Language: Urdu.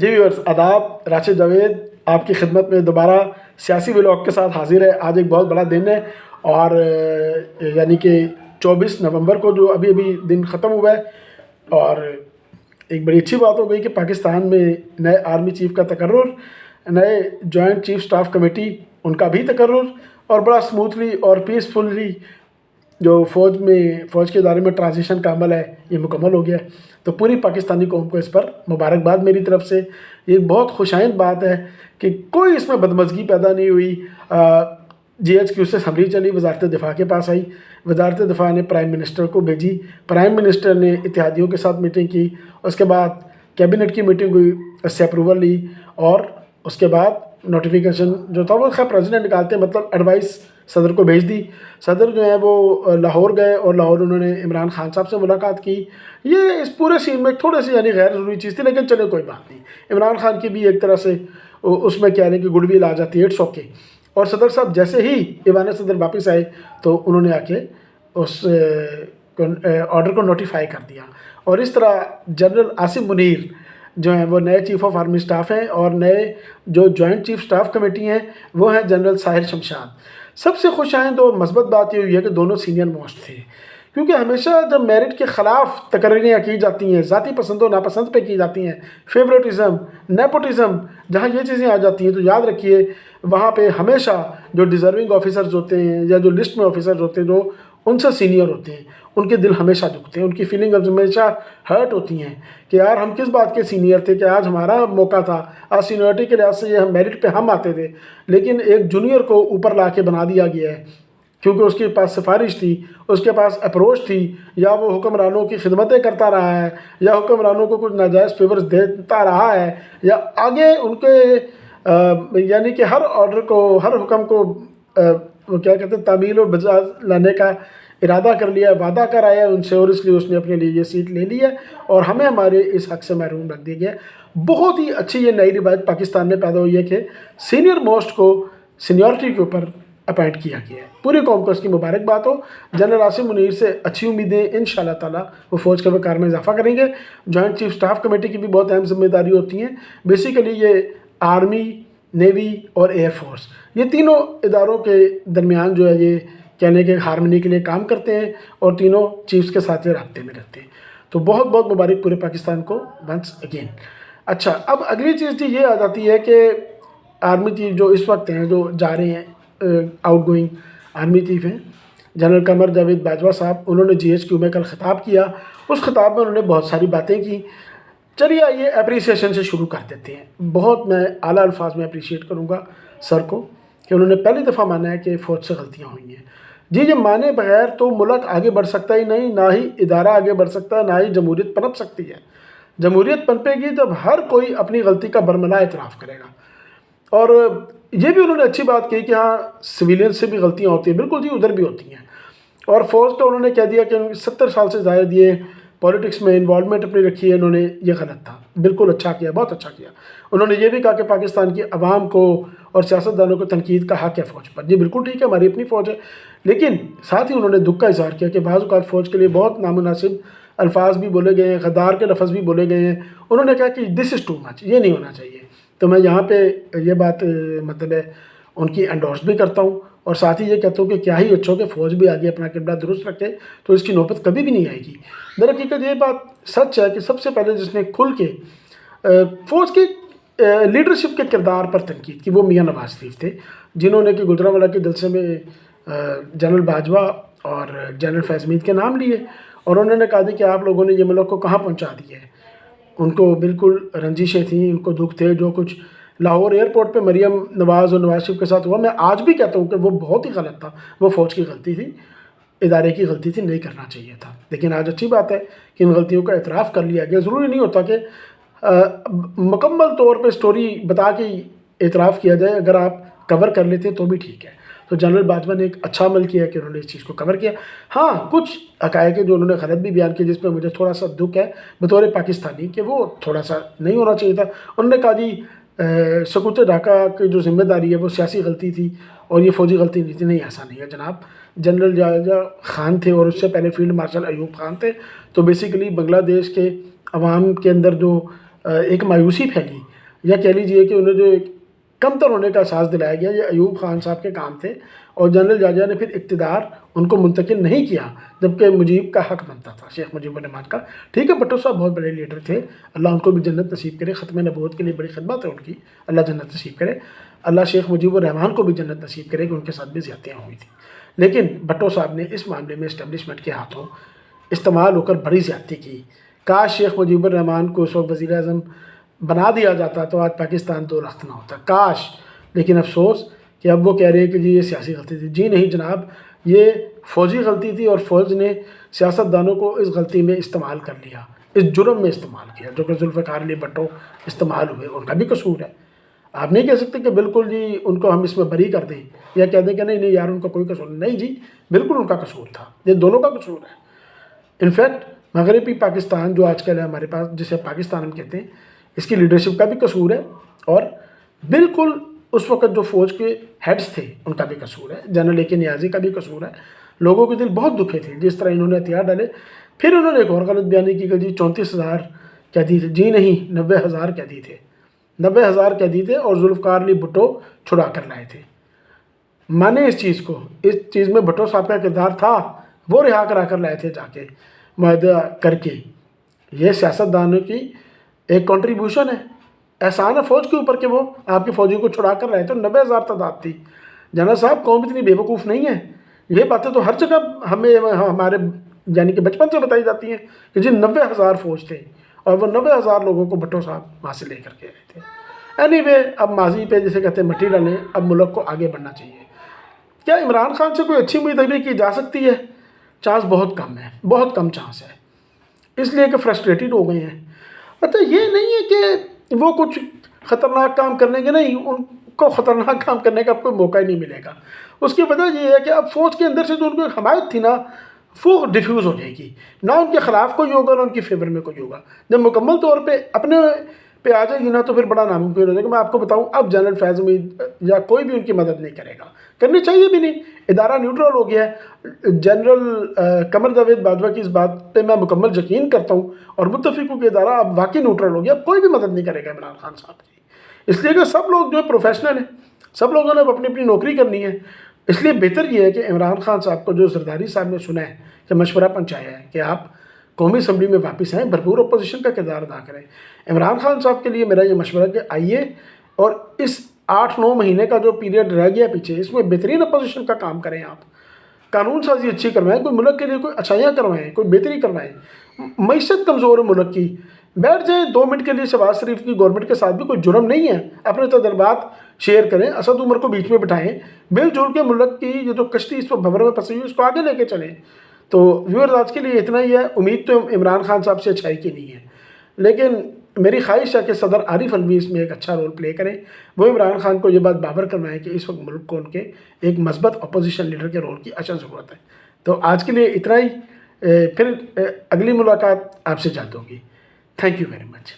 جی ویورز آداب، راشد جاوید آپ کی خدمت میں دوبارہ سیاسی ولاگ کے ساتھ حاضر ہے۔ آج ایک بہت بڑا دن ہے اور یعنی کہ 24 نومبر کو جو ابھی دن ختم ہوا ہے، اور ایک بڑی اچھی بات ہو گئی کہ پاکستان میں نئے آرمی چیف کا تقرر، نئے جوائنٹ چیف سٹاف کمیٹی ان کا بھی تقرر، اور بڑا سموتھلی اور پیسفلی جو فوج کے ادارے میں ٹرانزیشن کا عمل ہے یہ مکمل ہو گیا ہے۔ تو پوری پاکستانی قوم کو اس پر مبارکباد میری طرف سے۔ یہ بہت خوشائند بات ہے کہ کوئی اس میں بدمزگی پیدا نہیں ہوئی۔ GHQ سے اسمبلی چلی، وزارت دفاع کے پاس آئی، وزارت دفاع نے پرائم منسٹر کو بھیجی، پرائم منسٹر نے اتحادیوں کے ساتھ میٹنگ کی، اس کے بعد کیبنٹ کی میٹنگ ہوئی، اس سے اپروول لی، اور اس کے بعد نوٹیفیکیشن جو تھا وہ خیر پریزیڈنٹ نکالتے ہیں، مطلب ایڈوائس صدر کو بھیج دی۔ صدر جو ہیں وہ لاہور گئے اور لاہور انہوں نے عمران خان صاحب سے ملاقات کی۔ یہ اس پورے سین میں تھوڑے سی یعنی غیر ضروری چیز تھی، لیکن چلے کوئی بات نہیں، عمران خان کی بھی ایک طرح سے اس میں کہہ رہے ہیں کہ گڈ ول آ جاتی ہے، اٹس اوکے۔ اور صدر صاحب جیسے ہی ایوان صدر واپس آئے تو انہوں نے آ کے اس آرڈر کو نوٹیفائی کر دیا، اور اس طرح جنرل عاصم منیر جو ہیں وہ نئے چیف آف آرمی سٹاف ہیں، اور نئے جو جوائنٹ چیف سٹاف کمیٹی ہیں وہ ہیں جنرل ساحر شمشاد۔ سب سے خوشائند اور مثبت بات یہ ہوئی ہے کہ دونوں سینئر موسٹ تھے، کیونکہ ہمیشہ جب میرٹ کے خلاف تقرریاں کی جاتی ہیں، ذاتی پسند و ناپسند پہ کی جاتی ہیں، فیوریٹزم، نیپوٹزم، جہاں یہ چیزیں آ جاتی ہیں تو یاد رکھیے وہاں پہ ہمیشہ جو ڈیزرونگ آفیسرز ہوتے ہیں یا جو لسٹ میں آفیسرز ہوتے ہیں جو ان سے سینئر ہوتے ہیں، ان کے دل ہمیشہ دکھتے ہیں، ان کی فیلنگ ہمیشہ ہرٹ ہوتی ہیں کہ یار ہم کس بات کے سینئر تھے کہ آج ہمارا موقع تھا، آج سینئرٹی کے لحاظ سے یہ میرٹ پہ ہم آتے تھے، لیکن ایک جونیئر کو اوپر لا کے بنا دیا گیا ہے کیونکہ اس کے پاس سفارش تھی، اس کے پاس اپروچ تھی، یا وہ حکمرانوں کی خدمتیں کرتا رہا ہے، یا حکمرانوں کو کچھ ناجائز فیورز دیتا رہا ہے، یا آگے ان کے یعنی کہ ہر آرڈر کو، ہر حکم کو وہ کیا کہتے ہیں تعمیل اور بجا لانے کا ارادہ کر لیا، وعدہ کر آیا ان سے، اور اس لیے اس نے اپنے لیے یہ سیٹ لے لی ہے اور ہمیں ہمارے اس حق سے محروم رکھ دیا گیا۔ بہت ہی اچھی یہ نئی روایت پاکستان میں پیدا ہوئی ہے کہ سینئر موسٹ کو سینیورٹی کے اوپر اپائنٹ کیا گیا ہے۔ پوری قوم کو اس کی مبارکباد ہو۔ جنرل عاصم منیر سے اچھی امیدیں، انشاءاللہ تعالی وہ فوج کے وقار میں اضافہ کریں گے۔ جوائنٹ چیف سٹاف کمیٹی کی بھی بہت اہم ذمہ داری ہوتی ہیں۔ بیسیکلی یہ آرمی، نیوی اور ایئر فورس، یہ تینوں اداروں کے درمیان جو ہے یہ کہنے کے ہارمنی کے لیے کام کرتے ہیں، اور تینوں چیفز کے ساتھ یہ رابطے میں رہتے ہیں۔ تو بہت بہت مبارک پورے پاکستان کو ونس اگین۔ اچھا، اب اگلی چیز تھی یہ آ جاتی ہے کہ آرمی چیف جو اس وقت ہیں، جو جا رہے ہیں آؤٹ گوئنگ آرمی چیف ہیں، جنرل قمر جاوید باجوہ صاحب، انہوں نے GHQ میں کل خطاب کیا۔ اس خطاب میں انہوں نے بہت ساری باتیں کی۔ چلیے آئیے اپریسیشن سے شروع کر دیتے ہیں۔ بہت میں اعلیٰ الفاظ میں اپریشیٹ کروں گا سر کو کہ انہوں نے پہلی دفعہ مانا ہے کہ فوج سے غلطیاں ہوئی ہیں۔ جی، یہ مانے بغیر تو ملک آگے بڑھ سکتا ہی نہیں، نہ ہی ادارہ آگے بڑھ سکتا ہے، نہ ہی جمہوریت پنپ سکتی ہے۔ جمہوریت پنپے گی جب ہر کوئی اپنی غلطی کا برملا اعتراف کرے گا۔ اور یہ بھی انہوں نے اچھی بات کی کہ ہاں سویلین سے بھی غلطیاں ہوتی ہیں، بالکل جی ادھر بھی ہوتی ہیں۔ اور فوج کا انہوں نے کہہ دیا کہ 70 سال سے زائد یہ پولیٹکس میں انوالومنٹ اپنی رکھی ہے، انہوں نے یہ غلط تھا، بالکل اچھا کیا، بہت اچھا کیا۔ انہوں نے یہ بھی کہا کہ پاکستان کی عوام کو اور سیاستدانوں کو تنقید کا حق ہے فوج پر۔ جی بالکل ٹھیک ہے، ہماری اپنی فوج ہے، لیکن ساتھ ہی انہوں نے دکھ کا اظہار کیا کہ بعض اوقات فوج کے لیے بہت نامناسب الفاظ بھی بولے گئے ہیں، غدار کے لفظ بھی بولے گئے ہیں۔ انہوں نے کہا کہ دس از ٹو مچ، یہ نہیں ہونا چاہیے۔ تو میں یہاں پہ یہ بات مطلب ہے ان کی انڈورس بھی کرتا ہوں، اور ساتھ ہی یہ کہتا ہوں کہ کیا ہی اچھا ہو کہ فوج بھی آگے اپنا قبلہ درست رکھے، تو اس کی نوبت کبھی بھی نہیں آئے گی۔ در حقیقت یہ بات سچ ہے کہ سب سے پہلے جس نے کھل کے فوج کی لیڈرشپ کے کردار پر تنقید کی وہ میاں نواز شریف تھے، جنہوں نے کہ گجرانوالہ کے جلسے میں جنرل باجوہ اور جنرل فیض مید کے نام لیے، اور انہوں نے کہا کہ آپ لوگوں نے یہ ملک کو کہاں پہنچا دیا ہے۔ ان کو بالکل رنجشیں تھیں، ان کو دکھ تھے، جو کچھ لاہور ایئرپورٹ پہ مریم نواز اور نواز شریف کے ساتھ ہوا، میں آج بھی کہتا ہوں کہ وہ بہت ہی غلط تھا، وہ فوج کی غلطی تھی، ادارے کی غلطی تھی، نہیں کرنا چاہیے تھا۔ لیکن آج اچھی بات ہے کہ ان غلطیوں کا اعتراف کر لیا گیا۔ ضروری نہیں ہوتا کہ مکمل طور پہ سٹوری بتا کے اعتراف کیا جائے، اگر آپ کور کر لیتے تو بھی ٹھیک ہے۔ تو جنرل باجوہ نے ایک اچھا عمل کیا کہ انہوں نے اس چیز کو کور کیا۔ ہاں کچھ حقائق جو انہوں نے غلط بھی بیان کیے، جس پہ مجھے تھوڑا سا دکھ ہے بطور پاکستانی کہ وہ تھوڑا سا نہیں ہونا چاہیے تھا۔ انہوں نے کہا جی سکوت ڈھاکہ کی جو ذمہ داری ہے وہ سیاسی غلطی تھی اور یہ فوجی غلطی نہیں تھی۔ نہیں، ایسا نہیں ہے جناب۔ جنرل جائجہ خان تھے اور اس سے پہلے فیلڈ مارشل ایوب خان تھے۔ تو بیسیکلی بنگلہ دیش کے عوام کے اندر جو ایک مایوسی پھیلی یا کہہ لیجیے کہ انہیں جو ایک کمتر ہونے کا احساس دلایا گیا، یہ ایوب خان صاحب کے کام تھے، اور جنرل جاجا نے پھر اقتدار ان کو منتقل نہیں کیا جبکہ مجیب کا حق بنتا تھا، شیخ مجیب الرحمان کا۔ ٹھیک ہے، بھٹو صاحب بہت بڑے لیڈر تھے، اللہ ان کو بھی جنت نصیب کرے، ختم نبوت کے لیے بڑی خدمت ہے ان کی، اللہ جنت نصیب کرے، اللہ شیخ مجیب الرحمان کو بھی جنت نصیب کرے کہ ان کے ساتھ بھی زیادتیاں ہوئی تھیں۔ لیکن بھٹو صاحب نے اس معاملے میں اسٹیبلشمنٹ کے ہاتھوں استعمال ہو کر بڑی زیادتی کی۔ کاش شیخ مجیب الرحمان کو اس وقت وزیر اعظم بنا دیا جاتا تو آج پاکستان دو رخت نہ ہوتا، کاش۔ لیکن افسوس کہ اب وہ کہہ رہے ہیں کہ جی یہ سیاسی غلطی تھی۔ جی نہیں جناب، یہ فوجی غلطی تھی، اور فوج نے سیاستدانوں کو اس غلطی میں استعمال کر لیا، اس جرم میں استعمال کیا، جو کہ ذوالفقار علی بھٹو استعمال ہوئے، ان کا بھی قصور ہے۔ آپ نہیں کہہ سکتے کہ بالکل جی ان کو ہم اس میں بری کر دیں، یا کہہ دیں کہ نہیں یار ان کا کوئی قصور نہیں، جی بالکل ان کا قصور تھا، یہ دونوں کا قصور ہے۔ انفیکٹ مغربی پاکستان جو آج کل ہے ہمارے پاس، جسے پاکستان ہم کہتے ہیں، اس کی لیڈرشپ کا بھی قصور ہے، اور بالکل اس وقت جو فوج کے ہیڈز تھے ان کا بھی قصور ہے، جنرل اے کے نیازی کا بھی قصور ہے۔ لوگوں کے دل بہت دکھے تھے جس طرح انہوں نے ہتھیار ڈالے۔ پھر انہوں نے ایک اور غلط بیانی کی کہ جی 34,000 قیدی تھے، جی نہیں 90,000 قیدی تھے، 90,000 قیدی تھے، اور ذوالفقار علی بھٹو چھڑا کر لائے تھے۔ مانے اس چیز کو، اس چیز میں بھٹو صاحب کا کردار تھا، وہ رہا کرا کر لائے تھے جا کے معاہدہ کر کے۔ یہ سیاستدانوں کی ایک کنٹریبیوشن ہے، احسان ہے فوج کے اوپر کہ وہ آپ کے فوجیوں کو چھڑا کر رہے تھے۔ 90,000 تعداد تھی۔ جنرل صاحب قوم اتنی بے وقوف نہیں ہے، یہ باتیں تو ہر جگہ ہمیں ہمارے یعنی کہ بچپن سے بتائی جاتی ہیں کہ جی 90,000 فوج تھے، اور وہ 90,000 لوگوں کو بھٹو صاحب وہاں سے لے کر کے آئے تھے۔ اینی وے، اب ماضی پہ جسے کہتے ہیں مٹی ڈالیں، اب ملک کو آگے بڑھنا چاہیے۔ کیا عمران خان سے کوئی اچھی امید ابھی کی جا سکتی ہے؟ چانس بہت کم ہے، بہت کم چانس ہے، اس لیے کہ فرسٹریٹڈ ہو گئے ہیں۔ اچھا یہ نہیں ہے کہ وہ کچھ خطرناک کام کرنے کے، نہیں، ان کو خطرناک کام کرنے کا کوئی موقع ہی نہیں ملے گا۔ اس کی وجہ یہ ہے کہ اب فوج کے اندر سے جو ان کو حمایت تھی نا، وہ ڈیفیوز ہو جائے گی، نہ ان کے خلاف کوئی ہوگا نہ ان کی فیور میں کوئی ہوگا۔ جب مکمل طور پہ اپنے پہ آ جائے گی نا تو پھر بڑا ناممکن ہو جائے گا۔ میں آپ کو بتاؤں، اب جنرل فیض امید یا کوئی بھی ان کی مدد نہیں کرے گا، کرنی چاہیے بھی نہیں، ادارہ نیوٹرل ہو گیا ہے۔ جنرل قمر جاوید باجوہ کی اس بات پہ میں مکمل یقین کرتا ہوں، اور متفق ہوں کہ ادارہ اب واقعی نیوٹرل ہو گیا، اب کوئی بھی مدد نہیں کرے گا عمران خان صاحب کی، اس لیے کہ سب لوگ جو پروفیشنل ہیں، سب لوگوں نے اپنی اپنی نوکری کرنی ہے۔ اس لیے بہتر یہ ہے کہ عمران خان صاحب کو جو زرداری صاحب نے سنا ہے کہ مشورہ پہنچایا ہے کہ آپ قومی اسمبلی میں واپس آئیں، بھرپور اپوزیشن کا کردار ادا کریں۔ عمران خان صاحب کے لیے میرا یہ مشورہ کہ آئیے، اور اس 8-9 مہینے کا جو پیریڈ رہ گیا پیچھے، اس میں بہترین اپوزیشن کا کام کریں، آپ قانون سازی اچھی کروائیں، کوئی ملک کے لیے کوئی اچھائیاں کروائیں، کوئی بہتری کروائیں۔ معیشت کمزور ہے ملک کی، بیٹھ جائیں 2 منٹ کے لیے شہباز شریف کی گورنمنٹ کے ساتھ بھی کوئی جرم نہیں ہے، اپنے تجربات شیئر کریں، اسد عمر کو بیچ میں بٹھائیں، مل جل کے ملک کی یہ جو کشتی اس پر بھنور میں پھنسی ہوئی اس کو آگے لے کے چلیں۔ تو ویورز آج کے لیے اتنا ہی ہے، امید تو عمران خان صاحب سے اچھائی کی نہیں ہے، لیکن میری خواہش ہے کہ صدر عارف الوی اس میں ایک اچھا رول پلے کریں، وہ عمران خان کو یہ بات باور کروائیں کہ اس وقت ملک کو ان کے ایک مثبت اپوزیشن لیڈر کے رول کی اشد ضرورت ہے۔ تو آج کے لیے اتنا ہی، پھر اگلی ملاقات آپ سے جلد ہوگی۔ Thank you very much.